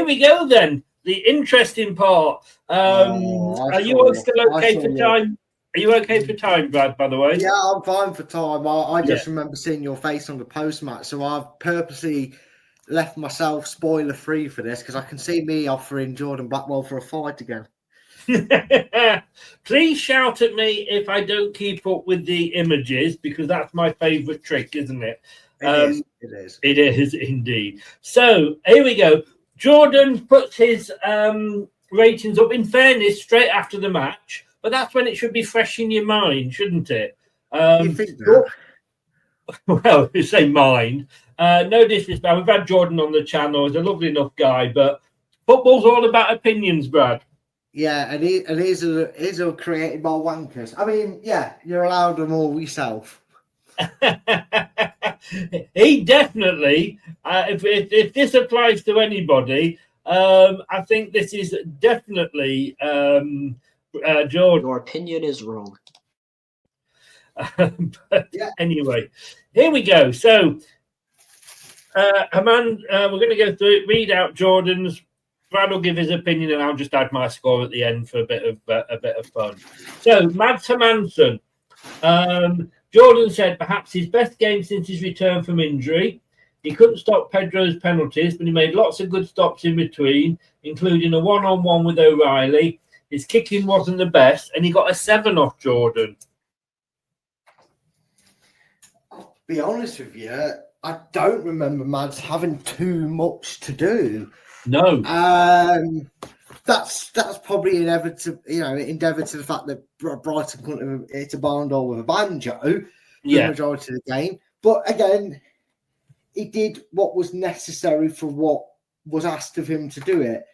here we go then. The interesting part. Are you still okay for time? Are you okay for time, Brad, by the way? Yeah, I'm fine for time. I just remember seeing your face on the post-match, so I've purposely left myself spoiler-free for this because I can see me offering Jordan Blackwell for a fight again. Please shout at me if I don't keep up with the images, because that's my favourite trick, isn't it? It is. It is indeed. So here we go. Jordan puts his ratings up, in fairness, straight after the match, but that's when it should be fresh in your mind, shouldn't it? You think that? Well, you say mind. No disrespect. We've had Jordan on the channel. He's a lovely enough guy, but football's all about opinions, Brad. Yeah, and he's all created by wankers. I mean, yeah, you're allowed them all yourself. He definitely, if this applies to anybody, I think this is definitely Jordan. Your opinion is wrong. Anyway, here we go. So, Haman, we're going to go through it, read out Jordan's. Brad will give his opinion, and I'll just add my score at the end for a bit of fun. So, Mads Hermansson. Jordan said perhaps his best game since his return from injury. He couldn't stop Pedro's penalties, but he made lots of good stops in between, including a one-on-one with O'Reilly. His kicking wasn't the best, and he got a 7 off Jordan. I'll be honest with you, I don't remember Mads having too much to do. No. That's probably endeavour to the fact that Brighton couldn't have hit a barn door with a banjo the majority of the game. But again, he did what was necessary for what was asked of him to do it.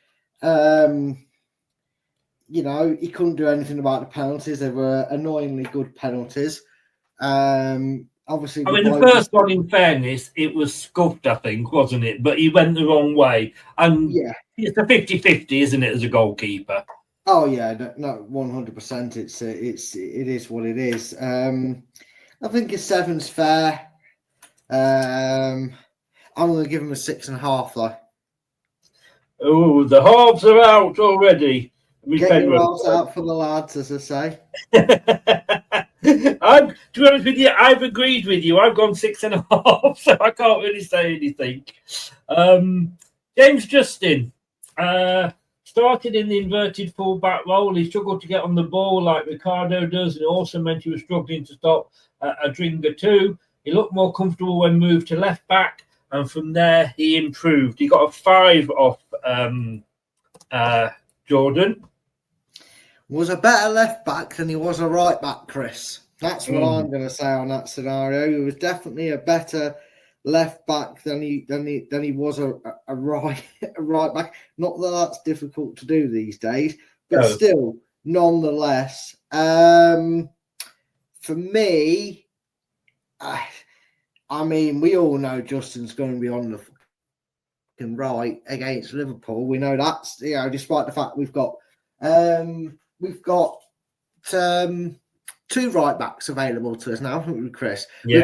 He couldn't do anything about the penalties. They were annoyingly good penalties. Obviously, the first one, in fairness, it was scuffed, I think, wasn't it? But he went the wrong way. And it's a 50-50, isn't it, as a goalkeeper? Oh, yeah, no 100%. It is what it is. I think a 7's fair. I'm going to give him a 6.5, though. Oh, the halves are out already. Get your halves out for the lads, as I say. To be honest with you, I've agreed with you. I've gone 6.5, so I can't really say anything. James Justin started in the inverted full-back role. He struggled to get on the ball like Ricardo does, and it also meant he was struggling to stop Adringa too. He looked more comfortable when moved to left-back, and from there he improved. He got a 5 off Jordan. Was a better left-back than he was a right-back, Chris. That's what I'm going to say on that scenario. He was definitely a better left back than he was a right back. Not that that's difficult to do these days, but still, nonetheless, for me, I mean, we all know Justin's going to be on the fucking right against Liverpool. We know that's despite the fact we've got 2 right backs available to us now, haven't we, Chris? Yeah.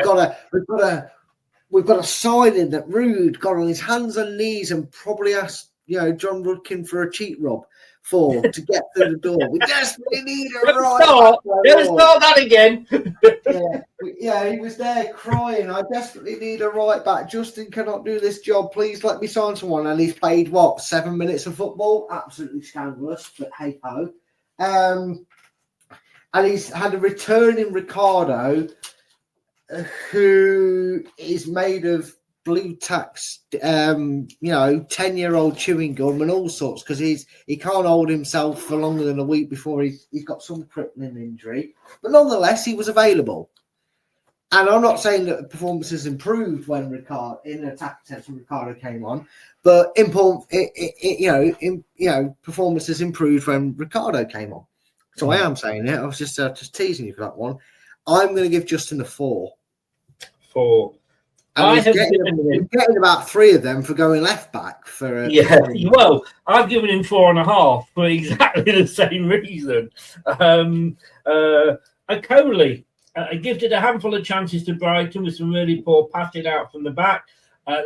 We've got a signing that Rude got on his hands and knees and probably asked John Rudkin for a cheat rub to get through the door. We desperately need a right back. Let's start that again. He was there crying. I desperately need a right back. Justin cannot do this job. Please let me sign someone. And he's played 7 minutes of football? Absolutely scandalous, but hey ho. And he's had a returning Ricardo who is made of blue tacks, 10-year-old chewing gum and all sorts, because he can't hold himself for longer than a week before he's got some crippling injury. But nonetheless, he was available. And I'm not saying that the performances improved when in attack sense when Ricardo came on, but performances improved when Ricardo came on. So I am saying it. I was just teasing you for that one. I'm going to give Justin a 4. 4. And he's getting about 3 of them for going left back. Well, I've given him 4.5 for exactly the same reason. Coley gifted a handful of chances to Brighton with some really poor passing out from the back.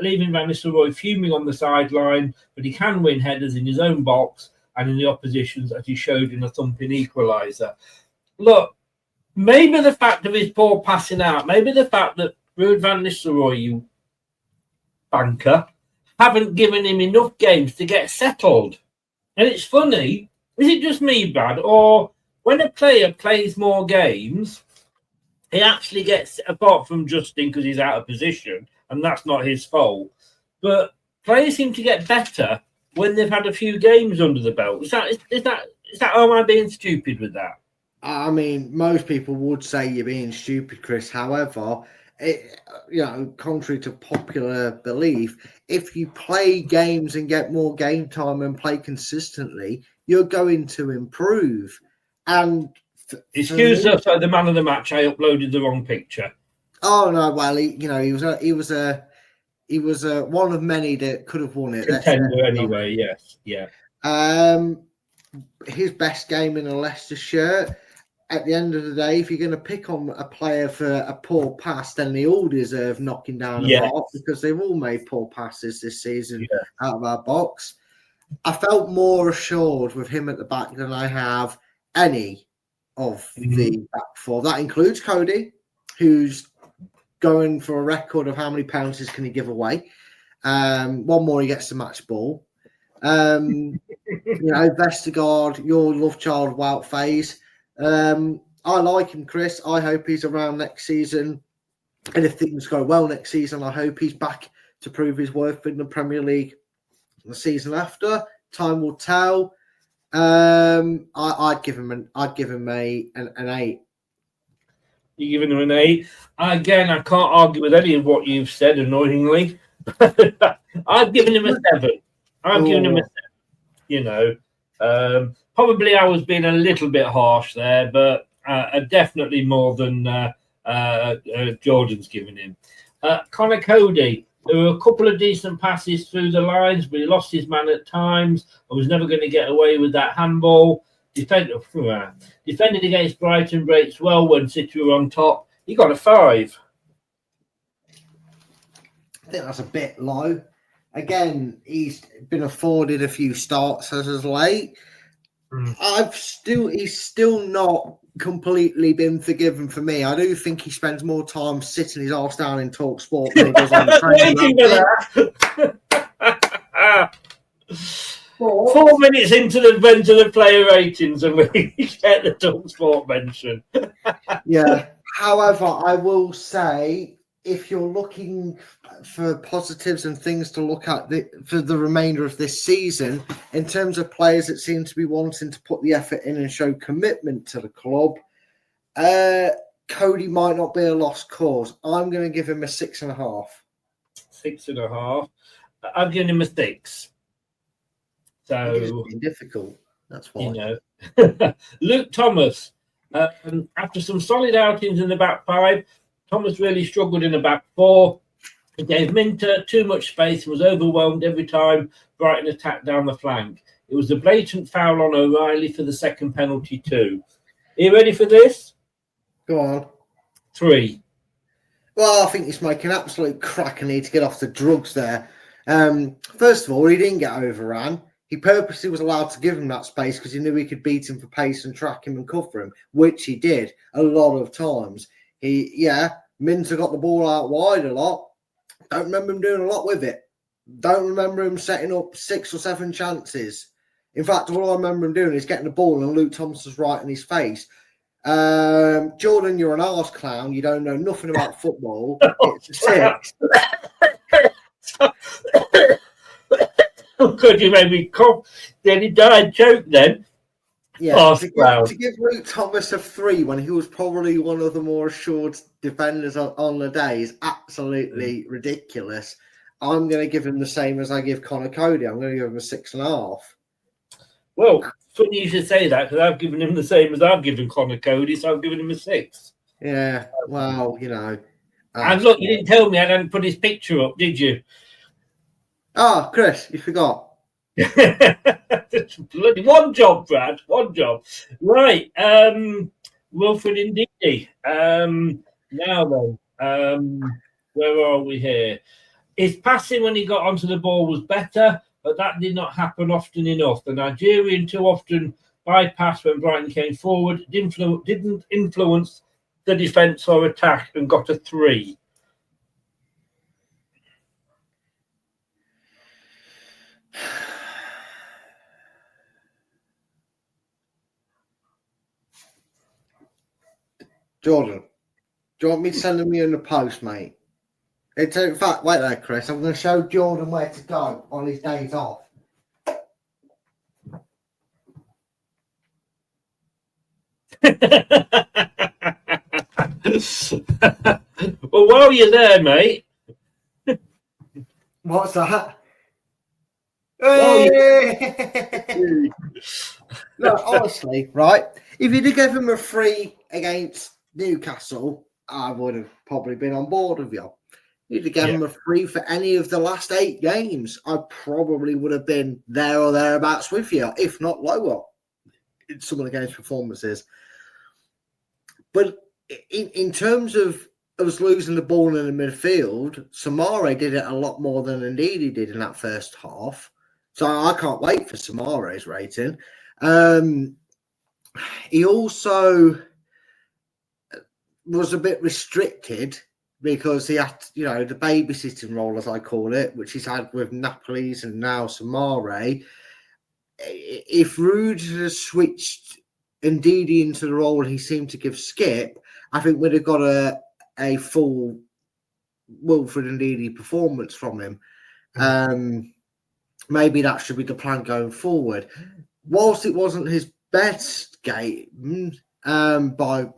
leaving Van Nistelrooy fuming on the sideline, but he can win headers in his own box and in the opposition's, as he showed in a thumping equaliser. Look, maybe the fact of his poor passing out, maybe the fact that Ruud Van Nistelrooy, you banker, haven't given him enough games to get settled. And it's funny, is it just me, Brad, or when a player plays more games, he actually gets, apart from Justin because he's out of position, and that's not his fault, but players seem to get better when they've had a few games under the belt. Is that am I being stupid with that? I mean, most people would say you're being stupid, Chris. However, contrary to popular belief, if you play games and get more game time and play consistently, you're going to improve. And excuse us, the man of the match. I uploaded the wrong picture. Oh no! Well, he was one of many that could have won it. Contender anyway. Yes, yeah. His best game in a Leicester shirt. At the end of the day, if you're going to pick on a player for a poor pass, then they all deserve knocking down a mark because they've all made poor passes this season out of our box. I felt more assured with him at the back than I have any of the back four. That includes Cody, who's going for a record of how many penalties can he give away. One more, he gets the match ball. Vestergaard, your love child, Wout phase. I like him, Chris. I hope he's around next season. And if things go well next season, I hope he's back to prove his worth in the Premier League the season after. Time will tell. I'd give him an 8. You're giving him an 8. Again, I can't argue with any of what you've said, annoyingly. I've given him a 7. Giving him a 7. Probably I was being a little bit harsh there, but definitely more than Jordan's given him. Connor Cody, there were a couple of decent passes through the lines, but he lost his man at times. I was never going to get away with that handball. Defended against Brighton breaks well when City were on top. He got a 5. I think that's a bit low. Again, he's been afforded a few starts as of late. He's still not completely been forgiven for me. I do think he spends more time sitting his arse down in Talk Sport than he does on the train. 4 minutes into the player ratings and we get the Talk Sport mention. Yeah. However, I will say, if you're looking for positives and things to look at for the remainder of this season, in terms of players that seem to be wanting to put the effort in and show commitment to the club, Cody might not be a lost cause. I'm going to give him a 6.5. 6.5. I've given him a 6. So it's been difficult. That's why. Luke Thomas, after some solid outings in the back 5, Thomas really struggled in the back 4. He gave Minter too much space and was overwhelmed every time Brighton attacked down the flank. It was a blatant foul on O'Reilly for the second penalty too. Are you ready for this? Go on. 3. Well, I think he's making absolute crack and need to get off the drugs there. First of all, he didn't get overrun. He purposely was allowed to give him that space because he knew he could beat him for pace and track him and cover him, which he did a lot of times. Minter got the ball out wide a lot. Don't remember him doing a lot with it. Don't remember him setting up 6 or 7 chances. In fact, all I remember him doing is getting the ball and Luke Thomas was right in his face. Jordan, you're an arse clown. You don't know nothing about football. It's a 6. Could you maybe cough? Then he died choke then. Yeah, to give Luke Thomas a 3 when he was probably one of the more assured defenders on the day is absolutely ridiculous. I'm going to give him the same as I give Connor Cody. I'm going to give him a 6.5. Well, funny you should say that because I've given him the same as I've given Connor Cody, so I've given him a 6. Yeah, well, and look, you didn't tell me I hadn't put his picture up, did you? Oh, Chris, you forgot. Bloody one job, Brad. One job. Right. Wilfred Ndidi. Now then, where are we here? His passing when he got onto the ball was better, but that did not happen often enough. The Nigerian too often bypassed when Brighton came forward, didn't influence the defence or attack, and got a 3. Jordan, do you want me to send them you in the post, mate? It's in fact, wait there, Chris. I'm going to show Jordan where to go on his days off. Well, while you're there, mate. What's that? No, honestly, right? If you'd have given him a 3 against Newcastle, I would have probably been on board with you. You'd have given him a 3 for any of the last 8 games, I probably would have been there or thereabouts with you, if not lower, in some of the game's performances. But in terms of us losing the ball in the midfield, Samare did it a lot more than Ndidi did in that first half. So I can't wait for Samare's rating. He also was a bit restricted because he had, the babysitting role, as I call it, which he's had with Napoli's and now Samare. If Rude has switched Ndidi into the role he seemed to give Skip, I think we'd have got a full Wilfred Ndidi performance from him. Maybe that should be the plan going forward. Whilst it wasn't his best game by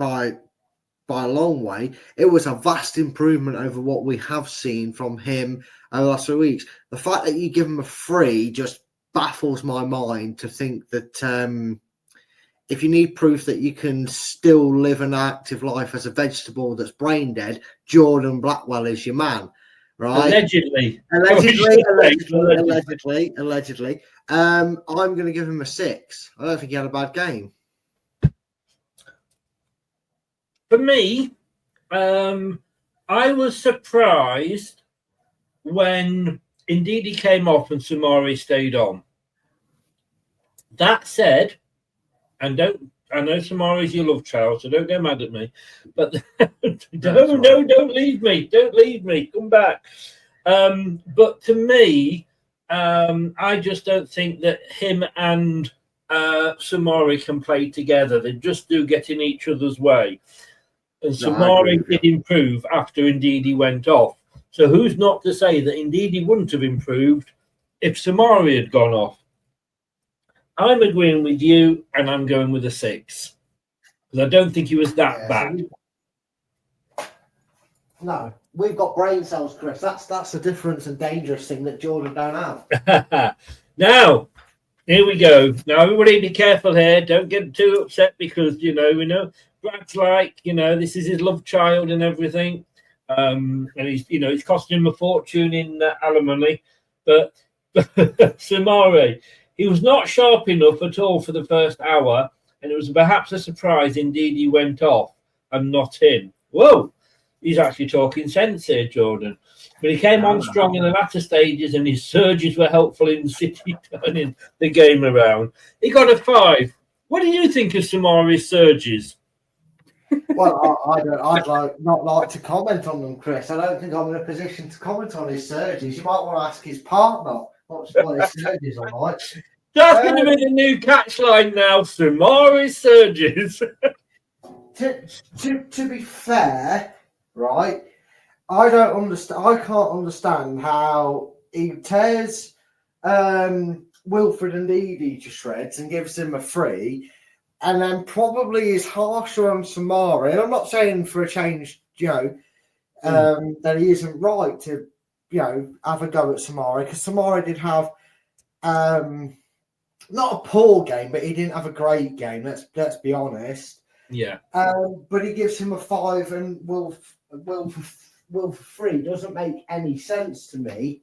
a long way, it was a vast improvement over what we have seen from him over the last 3 weeks. The fact that you give him a 3 just baffles my mind to think that if you need proof that you can still live an active life as a vegetable that's brain dead, Jordan Blackwell is your man, right? Allegedly. I'm going to give him a 6. I don't think he had a bad game. For me, I was surprised when Ndidi came off and Samari stayed on. That said, I know Samari's your love child, so don't get mad at me. But don't leave me. Don't leave me. Come back. But to me, I just don't think that him and Samari can play together. They just do get in each other's way. And Samari did improve after Ndidi went off. So who's not to say that Ndidi wouldn't have improved if Samari had gone off? I'm agreeing with you, and I'm going with a 6. Because I don't think he was that bad. No, we've got brain cells, Chris. That's a difference and dangerous thing that Jordan don't have. Now, here we go. Now, everybody be careful here. Don't get too upset because, we know Brad's this is his love child and everything. And he's, it's costing him a fortune in alimony. But Samari, he was not sharp enough at all for the first hour. And it was perhaps a surprise indeed he went off and not him. Whoa, he's actually talking sense here, Jordan. But he came on strong in the latter stages and his surges were helpful in City turning the game around. He got a 5. What do you think of Samari's surges? Well, I'd not like to comment on them, Chris. I don't think I'm in a position to comment on his surges. You might want to ask his partner what his surges are like. That's going to be the new catchline now, Samari's surges. To be fair, right, I can't understand how he tears Wilfred Ndidi to shreds and gives him a 3, and then probably is harsher on Samari. And I'm not saying for a change, that he isn't right to, have a go at Samari, because Samari did have not a poor game, but he didn't have a great game. Let's be honest. Yeah. But he gives him a 5 and Wilf 3 doesn't make any sense to me.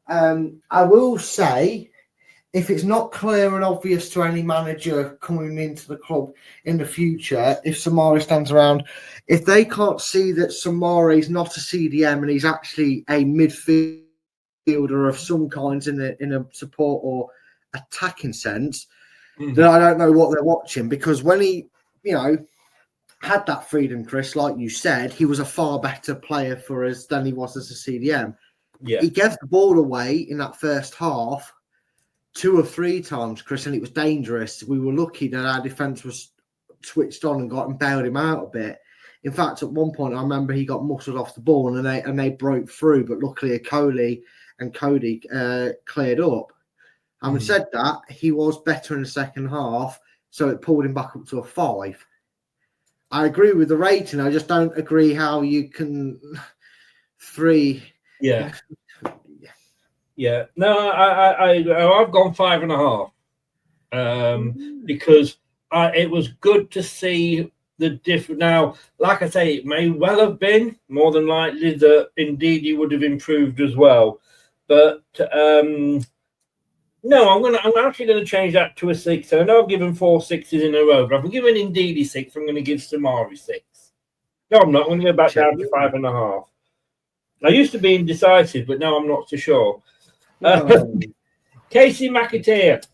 I will say, if it's not clear and obvious to any manager coming into the club in the future, if Samari stands around, if they can't see that Samari is not a CDM and he's actually a midfield midfielder of some kinds in a support or attacking sense, then I don't know what they're watching, because when he, had that freedom, Chris, like you said, he was a far better player for us than he was as a CDM. Yeah. He gave the ball away in that first half 2 or 3 times, Chris, and it was dangerous. We were lucky that our defence was switched on and bailed him out a bit. In fact, at one point, I remember he got muscled off the ball and they broke through, but luckily Cody cleared up. Having said that, he was better in the second half, so it pulled him back up to a 5. I agree with the rating. I just don't agree how you can 3. Yeah. Yeah. No, I've gone 5.5 because it was good to see the different. Now, like I say, it may well have been more than likely that indeed he would have improved as well, but no, I'm actually going to change that to a 6. So I know I've given 4 6s in a row, but if I'm giving Indeedy 6, I'm going to give Samari 6. No, I'm not. I'm going to go back down to 5.5. I used to be indecisive, but now I'm not so sure. Casey McAteer.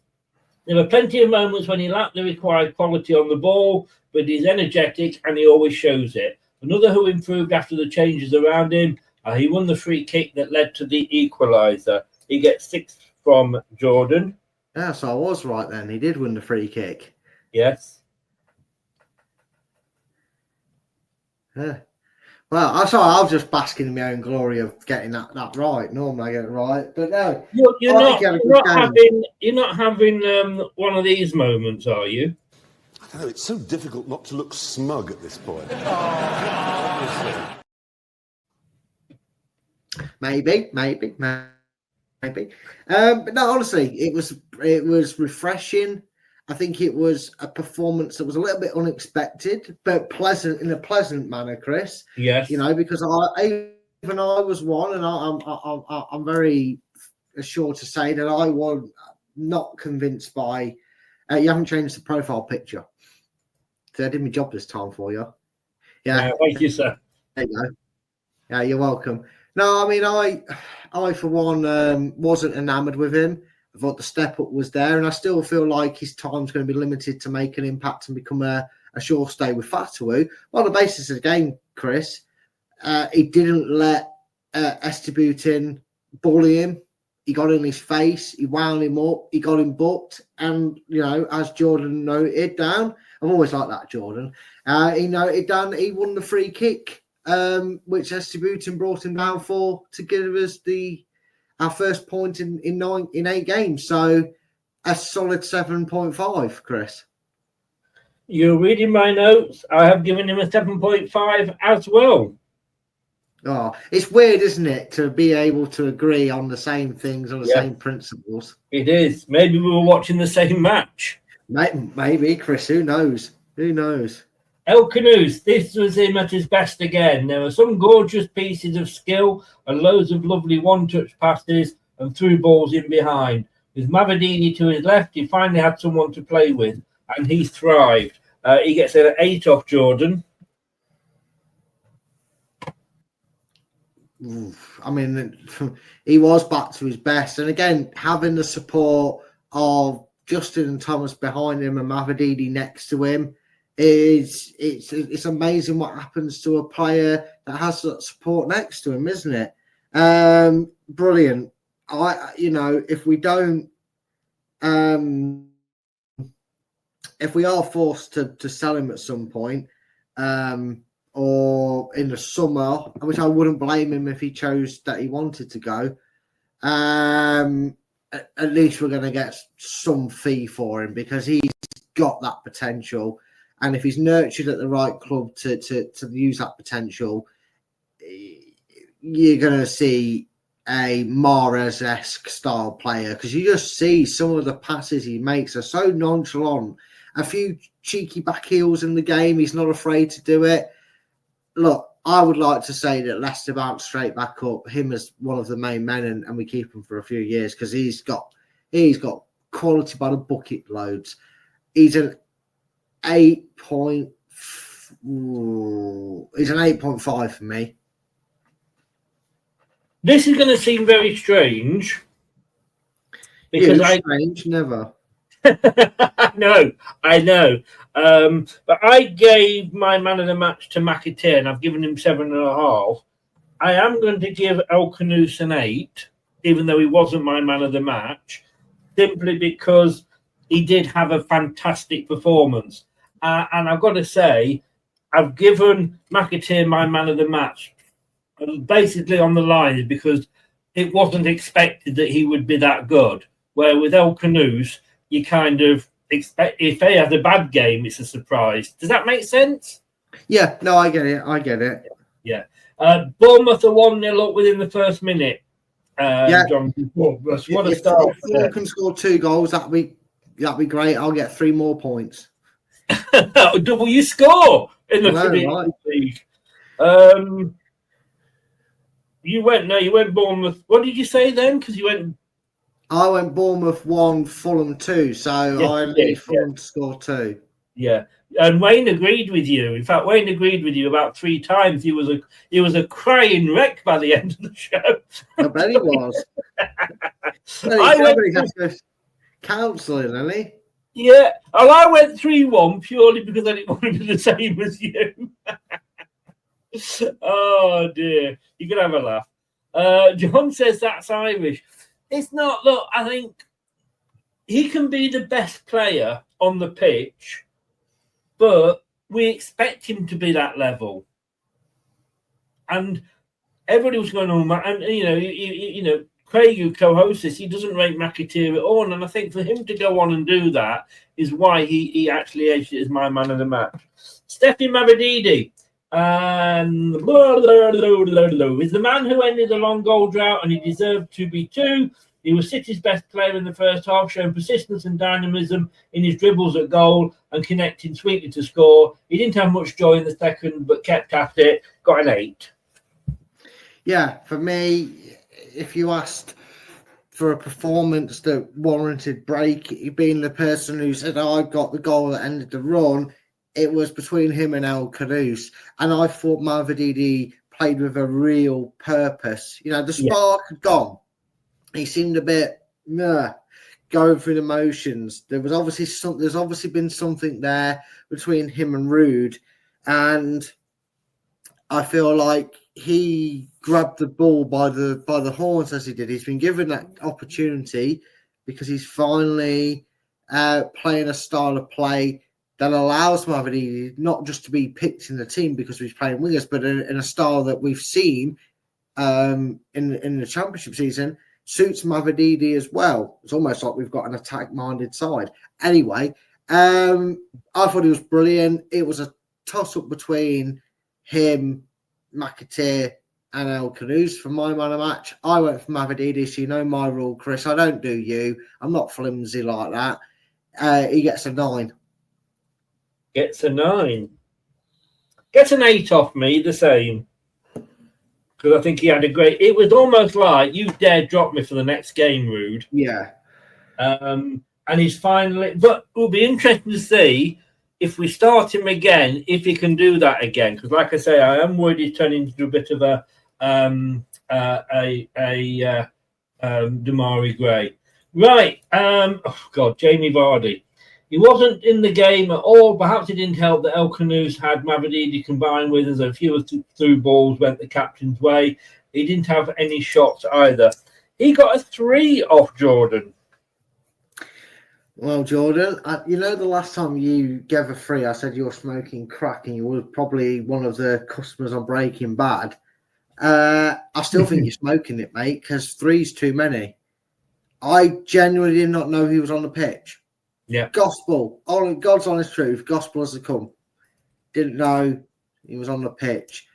There were plenty of moments when he lacked the required quality on the ball, but he's energetic and he always shows it. Another who improved after the changes around him. He won the free kick that led to the equaliser. He gets 6 from Jordan. Yeah, so I was right then. He did win the free kick. Yes. Yeah. Well, I'm sorry, I was just basking in my own glory of getting that right. Normally I get it right, but no. You're not having one of these moments, are you? I don't know, it's so difficult not to look smug at this point. Maybe. But no, honestly, it was refreshing. I think it was a performance that was a little bit unexpected, but pleasant in a pleasant manner, Chris. Yes. Because I was one, and I'm very sure to say that I was not convinced by. You haven't changed the profile picture. So I did my job this time for you. Yeah. Thank you, sir. There you go. Yeah, you're welcome. No, I mean, I for one wasn't enamoured with him. I thought the step up was there, and I still feel like his time's going to be limited to make an impact and become a sure stay with Fatawu. On the basis of the game, Chris, he didn't let Estebutin bully him. He got in his face. He wound him up. He got him booked. And, as Jordan noted down, I'm always like that, Jordan. He noted down that he won the free kick, which Estebutin brought him down for to give us our first point in 8 games. So a solid 7.5, Chris. You're reading my notes. I have given him a 7.5 as well. Oh, it's weird, isn't it, to be able to agree on the same things, on the same principles. It is. Maybe we were watching the same match. Maybe, Chris. Who knows? El Canoes, this was him at his best again. There were some gorgeous pieces of skill and loads of lovely one-touch passes and through balls in behind. With Mavadini to his left, he finally had someone to play with, and he thrived. He gets an 8 off Jordan. I mean, he was back to his best. And again, having the support of Justin and Thomas behind him and Mavadini next to him, it's amazing what happens to a player that has that support next to him, isn't it? Brilliant. If we are forced to sell him at some point, or in the summer, which I wouldn't blame him if he chose that he wanted to go, at least we're going to get some fee for him because he's got that potential. And if he's nurtured at the right club to use that potential, you're going to see a Mahrez-esque style player because you just see some of the passes he makes are so nonchalant. A few cheeky back heels in the game. He's not afraid to do it. Look, I would like to say that Leicester bounced straight back up, him as one of the main men, and we keep him for a few years because he's got quality by the bucket loads. He's an 8.5 for me. This is going to seem very strange because strange, never. I know. But I gave my man of the match to McAteer, and I've given him 7.5. I am going to give El Canoes an 8, even though he wasn't my man of the match, simply because he did have a fantastic performance. And I've got to say, I've given McAteer my man of the match basically on the line because it wasn't expected that he would be that good. Where with El Canoes, you kind of expect if he has a bad game, it's a surprise. Does that make sense? Yeah, no, I get it. Yeah. Bournemouth are 1-0 up within the first minute. John, what a start. If Fulham can score 2 goals, that'd be great. I'll get 3 more points. Double you score in the Premier League. You went Bournemouth. What did you say then? Because I went Bournemouth 1, Fulham 2, so I need Fulham to score 2. Yeah, and Wayne agreed with you. In fact, Wayne agreed with you about 3 times. He was a crying wreck by the end of the show. I bet he was. I went counselling, hasn't he? Yeah, and I went 3-1 purely because I didn't want to be the same as you. Oh dear, you can have a laugh. John says that's Irish. It's not. Look, I think he can be the best player on the pitch, but we expect him to be that level. And everybody was going on, and you know, Craig, who co-hosts this, he doesn't rate McAteer at all, and I think for him to go on and do that is why he actually edged it as my man of the match. Steffi Mavididi. And is the man who ended the long goal drought, and he deserved to be 2. He was City's best player in the first half, showing persistence and dynamism in his dribbles at goal and connecting sweetly to score. He didn't have much joy in the second, but kept at it. Got an 8. Yeah, for me, if you asked for a performance that warranted break, being the person who said, I got the goal that ended the run, it was between him and El Canoes. And I thought Mavididi played with a real purpose. You know, the spark had gone. He seemed a bit going through the motions. There's obviously been something there between him and Rude. And I feel like he grabbed the ball by the horns as he did. He's been given that opportunity because he's finally playing a style of play that allows Mavididi not just to be picked in the team because he's playing wingers, but in a style that we've seen in the championship season suits Mavididi as well. It's almost like we've got an attack-minded side. Anyway, I thought he was brilliant. It was a toss-up between him, McAteer, and El Canoes for my man of match. I went for Mavididi, so you know my rule, Chris. I don't do you. I'm not flimsy like that. He gets a 9. Gets a 9. Gets an 8 off me, the same. Because I think he had a great... It was almost like, you dare drop me for the next game, Rude. Yeah. And he's finally... But it will be interesting to see if we start him again, if he can do that again. Because like I say, I am worried he's turning into a bit of a Damari Gray. Right. Jamie Vardy. He wasn't in the game at all. Perhaps it didn't help that El Canoes had Mavididi combined with as a few through balls went the captain's way. He didn't have any shots either. He got a 3 off Jordan. Well, Jordan, you know the last time you gave a 3, I said you were smoking crack and you were probably one of the customers on Breaking Bad. I still think you're smoking it, mate, because 3's too many. I genuinely did not know he was on the pitch. Yeah. Gospel. God's honest truth. Gospel as they come. Didn't know he was on the pitch.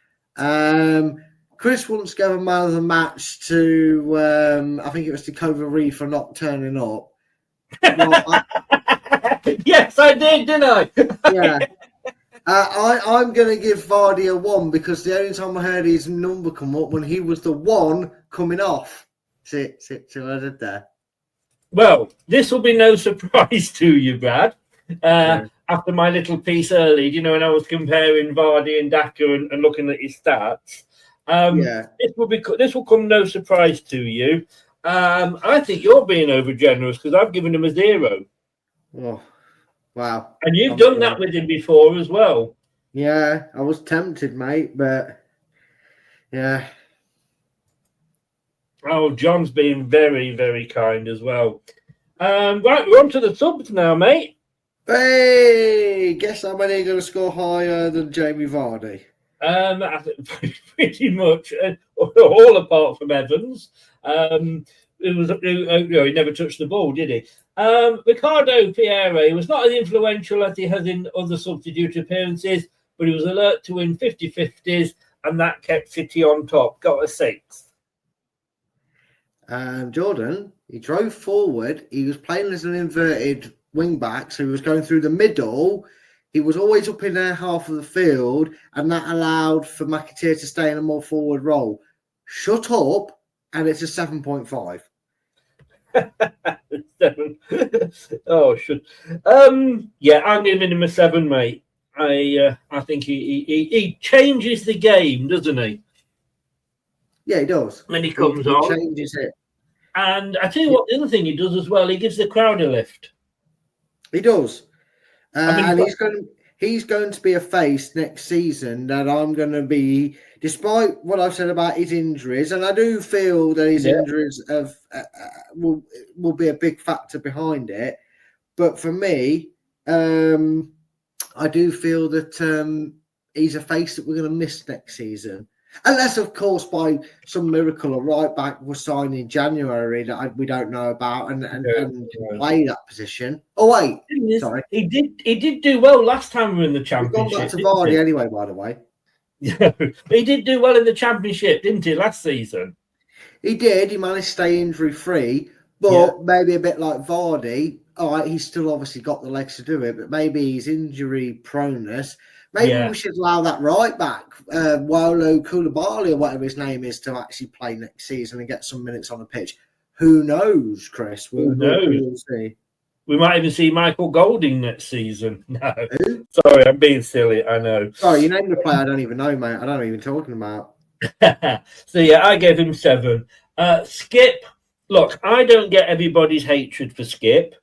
Chris once gave a man of the match to, I think it was to Covary for not turning up. Well, yes, I did, didn't I? Yeah. I'm going to give Vardy a 1 because the only time I heard his number come up when he was the 1 coming off. See what I did there? Well, this will be no surprise to you, Brad. After my little piece early, when I was comparing Vardy and Daka and looking at his stats, This will come no surprise to you. I think you're being overgenerous because I've given him a 0. Oh, wow! And you've done that with him before as well. Yeah, I was tempted, mate, but yeah. Oh, John's being very, very kind as well. Right, we're on to the subs now, mate. Hey, guess how many are going to score higher than Jamie Vardy? I think pretty much all apart from Evans. He never touched the ball, did he? Ricardo Pierre was not as influential as he has in other substitute appearances, but he was alert to win 50-50s, and that kept City on top. Got a 6. Jordan, he drove forward. He was playing as an inverted wing back, so he was going through the middle. He was always up in their half of the field, and that allowed for McAteer to stay in a more forward role. Shut up, and it's a 7.5. Oh, should. Yeah, I'm giving him a 7, mate. I think he changes the game, doesn't he? Yeah, he does. When he comes on, changes it. And I tell you what, the other thing he does as well, he gives the crowd a lift. He does. And he's going to be a face next season that I'm going to be, despite what I've said about his injuries, and I do feel that his injuries will be a big factor behind it. But for me, I do feel that he's a face that we're going to miss next season. Unless, of course, by some miracle, a right back was signed in January that we don't know about and can play that position. Oh wait, sorry, he did do well last time we were in the Championship. We've gone back to Vardy anyway, by the way. Yeah, but he did do well in the Championship, didn't he, last season? He did. He managed to stay injury free, but maybe a bit like Vardy. All right, he's still obviously got the legs to do it, but maybe his injury proneness. Maybe we should allow that right back, Wolo Koulibaly or whatever his name is, to actually play next season and get some minutes on the pitch. Who knows, Chris? Who knows? We'll see. We might even see Michael Golding next season. No. Who? Sorry, I'm being silly, I know. Sorry, you named a player I don't even know, mate. I don't know even talking about. So, yeah, I gave him 7. Skip, look, I don't get everybody's hatred for Skip.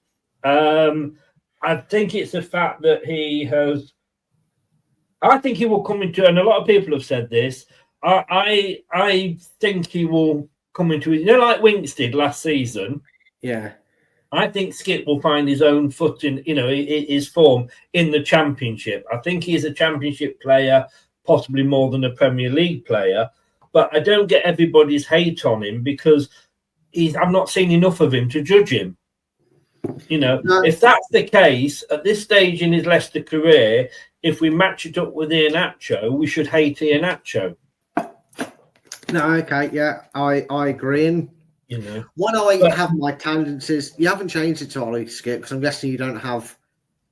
I think it's the fact that he has... I think he will come into, and a lot of people have said this, I think he will come into, like Winks did last season. Yeah. I think Skip will find his own footing, his form in the Championship. I think he's a Championship player, possibly more than a Premier League player, but I don't get everybody's hate on him because I've not seen enough of him to judge him. If that's the case, at this stage in his Leicester career, if we match it up with Iheanacho, we should hate Iheanacho. No, okay, yeah, I agree. And when I have my tendencies, you haven't changed it to Ollie Skip because I'm guessing you don't have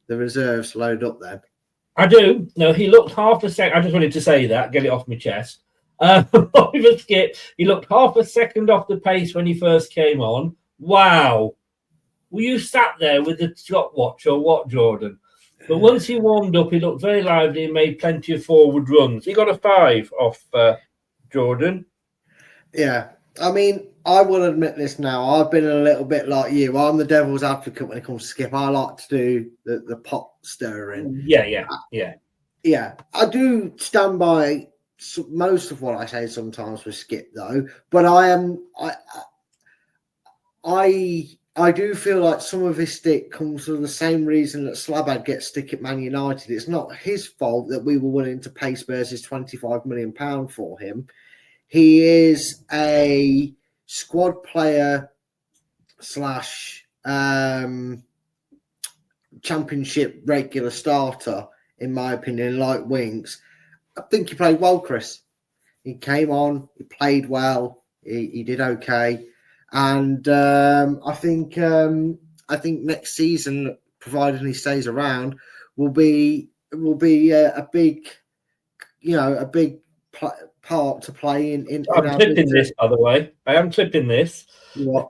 the reserves loaded up then. I do. No, he looked half a second. I just wanted to say that, get it off my chest. Oliver Skip, he looked half a second off the pace when he first came on. Wow. Were you sat there with the stopwatch or what, Jordan? But once he warmed up, he looked very lively and made plenty of forward runs. He got a 5 off Jordan. Yeah. I mean, I will admit this now. I've been a little bit like you. I'm the devil's advocate when it comes to Skip. I like to do the pot stirring. Yeah. Yeah. I do stand by most of what I say sometimes with Skip, though. But I do feel like some of his stick comes from the same reason that Slabad gets stick at Man United. It's not his fault that we were willing to pay Spurs' £25 million for him. He is a squad player / Championship regular starter, in my opinion, like Winks. I think he played well, Chris. He came on, he played well, he did okay. And I think next season, provided he stays around, will be a big part to play in. I'm clipping this, by the way. I am clipping this. What?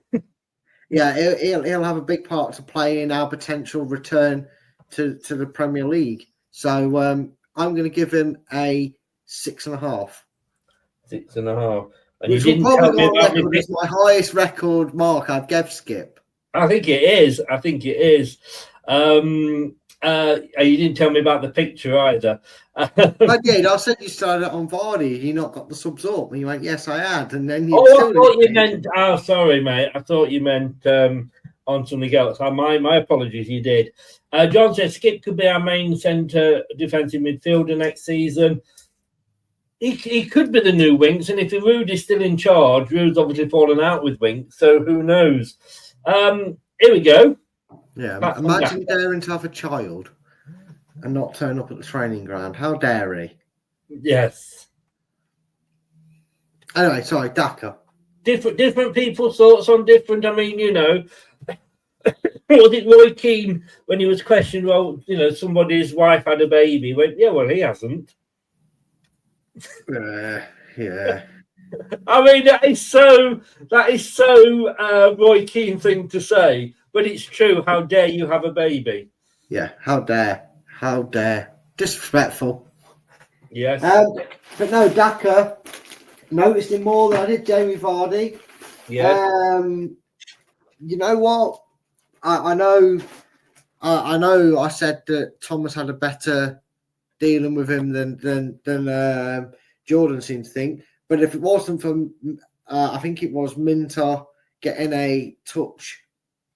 Yeah, he'll have a big part to play in our potential return to the Premier League. So I'm going to give him a 6.5. 6.5. And Which you will didn't probably tell me go on about record as my highest record mark I've gave Skip. I think it is. You didn't tell me about the picture either. I did. I said you started it on Vardy. You not got the subs up. And you went, yes, I had. And then you I thought you meant. Oh, sorry, mate. I thought you meant on something else. My apologies. You did. John says Skip could be our main centre defensive midfielder next season. He could be the new Winks, and if Rudy's still in charge, Rudy's obviously fallen out with Winks, so who knows? Here we go. Yeah, imagine daring to have a child and not turn up at the training ground. How dare he? Yes. Anyway, sorry, Daka. Different people's thoughts on different. I mean, was it Roy Keane when he was questioned? Well, somebody's wife had a baby. He went, yeah, well, he hasn't. Yeah. I mean, that is so Roy Keane thing to say, but it's true. How dare you have a baby? Yeah, how dare. Disrespectful. Yes. But no, Daka noticed him more than I did Jamie Vardy. Yeah. You know what? I know I said that Thomas had a better dealing with him than Jordan seemed to think. But if it wasn't for, I think it was Minter getting a touch,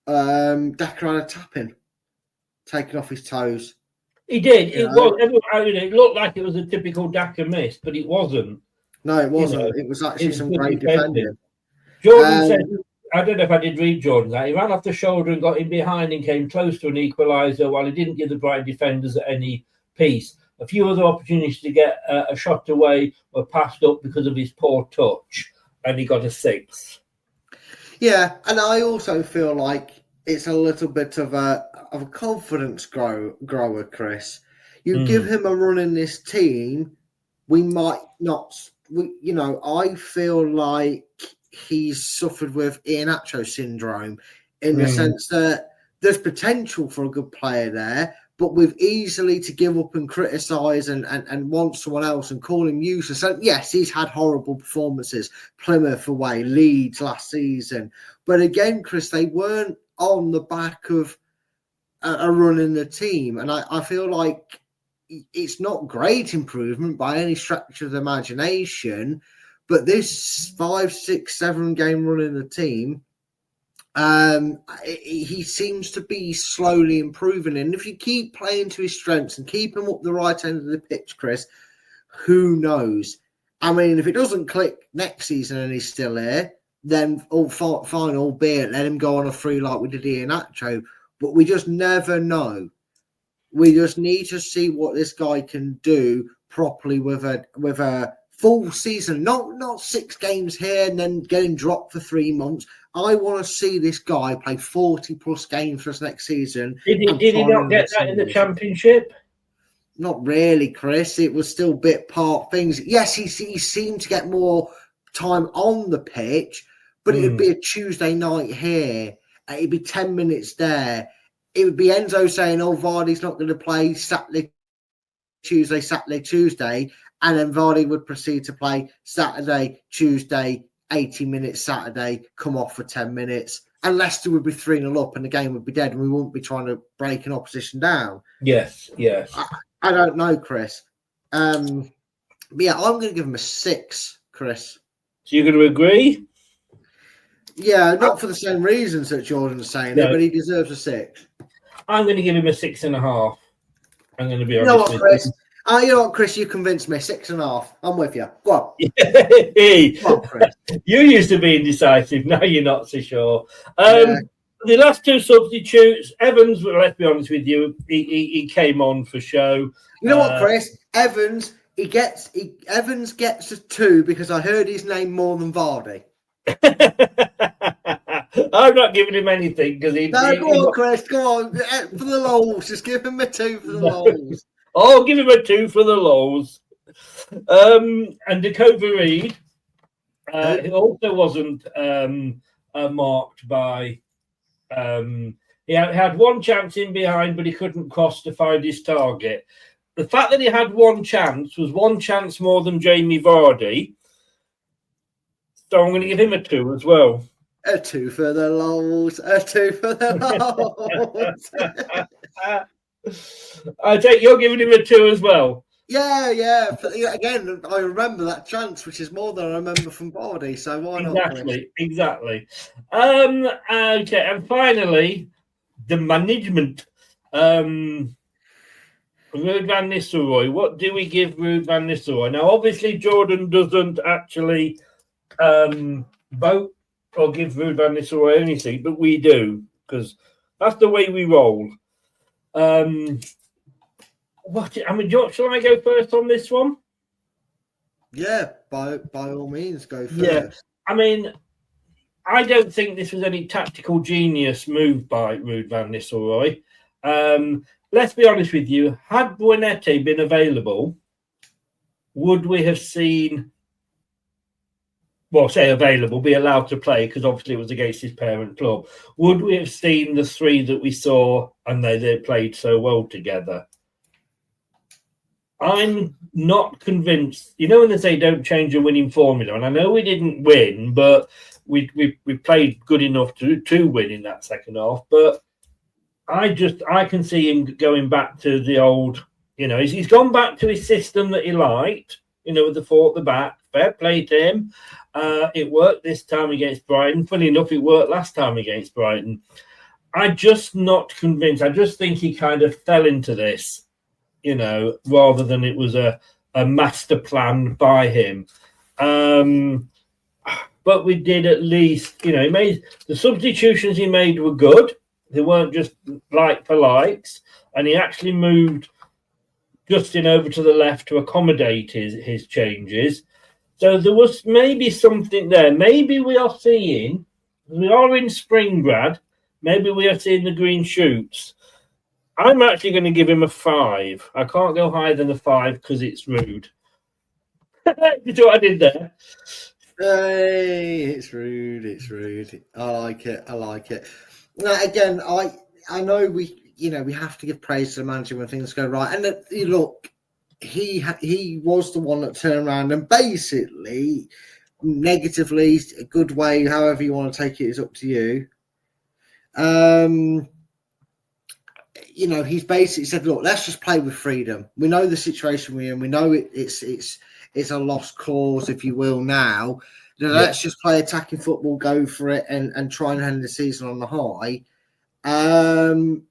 Daka had a tapping, taking off his toes. He did. It looked like it was a typical Daka miss, but it wasn't. No, it wasn't. It was actually some great defending. Jordan said, I don't know if I did read Jordan that he ran off the shoulder and got in behind and came close to an equaliser while he didn't give the Brighton defenders any peace. A few other opportunities to get a shot away were passed up because of his poor touch, and he got a 6. Yeah, and I also feel like it's a little bit of a confidence grower, Chris. You give him a run in this team, we might not. I feel like he's suffered with Iheanacho syndrome in the sense that there's potential for a good player there, but we've easily to give up and criticise and want someone else and call him useless. And yes, he's had horrible performances, Plymouth away, Leeds last season. But again, Chris, they weren't on the back of a run in the team. And I feel like it's not great improvement by any stretch of the imagination, but this 5, 6, 7 game run in the team, he seems to be slowly improving. And if you keep playing to his strengths and keep him up the right end of the pitch, Chris, who knows? I mean, if it doesn't click next season and he's still here, then fine, albeit let him go on a free like we did Iheanacho. But we just never know. We just need to see what this guy can do properly with a full season, not 6 games here and then getting dropped for 3 months. I want to see this guy play 40 plus games for us next season. Did he not get that in the Championship? Not really, Chris. It was still bit part things. Yes, he seemed to get more time on the pitch, but it would be a Tuesday night here. It'd be 10 minutes there. It would be Enzo saying, oh, Vardy's not going to play Saturday, Tuesday. And then Vardy would proceed to play Saturday, Tuesday, 80 minutes Saturday, come off for 10 minutes. And Leicester would be 3-0 up and the game would be dead and we wouldn't be trying to break an opposition down. Yes. I don't know, Chris. But yeah, I'm going to give him a 6, Chris. So you're going to agree? Yeah, not for the same reasons that Jordan's saying it, but he deserves a 6. I'm going to give him a 6.5. I'm going to be honest. You know what, Chris? You know what, Chris? You convinced me. 6.5. I'm with you. Go on. Come on, Chris. You used to be indecisive. Now you're not so sure. The last 2 substitutes, Evans, well, let's be honest with you, he came on for show. You know what, Chris? Evans gets a 2 because I heard his name more than Vardy. I'm not giving him anything because he. No, go on, Chris. Go on for the lols. Just give him a 2 for the lols. I'll give him a 2 for the lols. And Dakota Reed, he also wasn't marked by. He had 1 chance in behind, but he couldn't cross to find his target. The fact that he had 1 chance was 1 chance more than Jamie Vardy. So I'm going to give him a 2 as well. A 2 for the lols. A 2 for the lols. I take you're giving him a 2 as well. Yeah. Again, I remember that chance, which is more than I remember from Bardi. So why not? Exactly. Okay, and finally, the management. Ruud van Nistelrooy. What do we give Ruud van Nistelrooy? Now, obviously, Jordan doesn't actually vote or give Ruud van Nistelrooy anything, but we do, because that's the way we roll. Shall I go first on this one? Yeah, by all means, go first. Yeah, I mean, I don't think this was any tactical genius move by Ruud van Nistelrooy. Let's be honest with you. Had Buonete been available, would we have seen, be allowed to play, because obviously it was against his parent club, would we have seen the 3 that we saw and they played so well together? I'm not convinced. You know when they say don't change a winning formula, and I know we didn't win, but we played good enough to win in that second half. But I can see him going back to the old, he's gone back to his system that he liked, with the 4 at the back. Fair play to him. It worked this time against Brighton. Funny enough, it worked last time against Brighton. I'm just not convinced. I just think he kind of fell into this, rather than it was a master plan by him. But we did at least, he made the substitutions he made were good. They weren't just like for likes, and he actually moved Justin over to the left to accommodate his changes. So there was maybe something there. Maybe we are in spring, Brad. Maybe we are seeing the green shoots. I'm actually going to give him a 5. I can't go higher than a 5 because it's rude. You see what I did there? Hey, it's rude. I like it. Now, again, I know we have to give praise to the manager when things go right. And look, he was the one that turned around and basically, negatively, a good way, however you want to take it is up to you. He's basically said, look, let's just play with freedom. We know the situation we're in. We know it's a lost cause, if you will, now. Let's just play attacking football, go for it, and try and end the season on the high.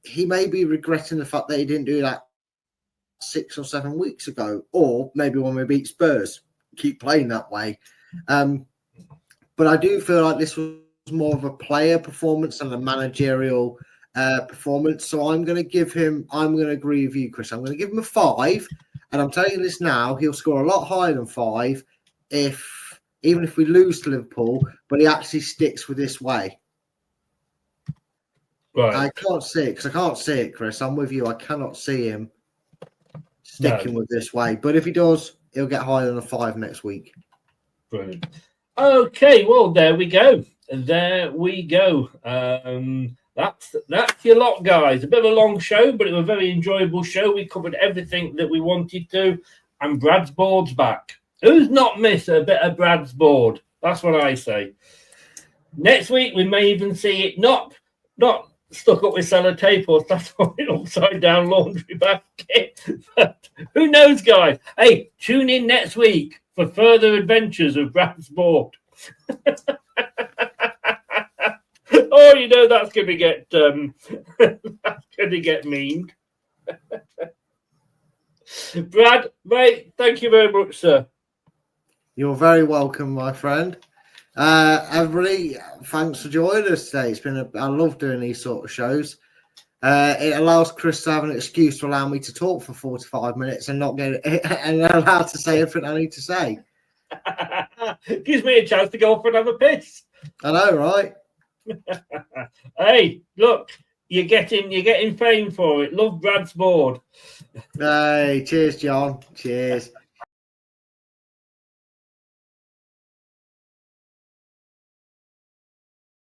He may be regretting the fact that he didn't do that 6 or 7 weeks ago, or maybe when we beat Spurs, keep playing that way. But I do feel like this was more of a player performance than a managerial performance. So I'm going to agree with you, Chris. I'm going to give him a 5. And I'm telling you this now, he'll score a lot higher than 5 even if we lose to Liverpool, but he actually sticks with this way. Right. I can't see it, Chris. I'm with you. I cannot see him sticking with this way. But if he does, he'll get higher than a 5 next week. Brilliant. Okay, well, there we go. That's your lot, guys. A bit of a long show, but it was a very enjoyable show. We covered everything that we wanted to, and Brad's board's back. Who's not missed a bit of Brad's board? That's what I say. Next week, we may even see it not stuck up with sellotape or stuff on an upside-down laundry basket. But who knows, guys? Hey, tune in next week for further adventures of Brad's board. Oh, that's going to get memed. Brad, mate, thank you very much, sir. You're very welcome, my friend. Everybody, thanks for joining us today. I love doing these sort of shows. It allows Chris to have an excuse to allow me to talk for 45 minutes and not get and allowed to say everything I need to say. Gives me a chance to go off and have a piss. I know, right? Hey, look, you're getting fame for it. Love Brad's board. Hey, cheers, John. Cheers.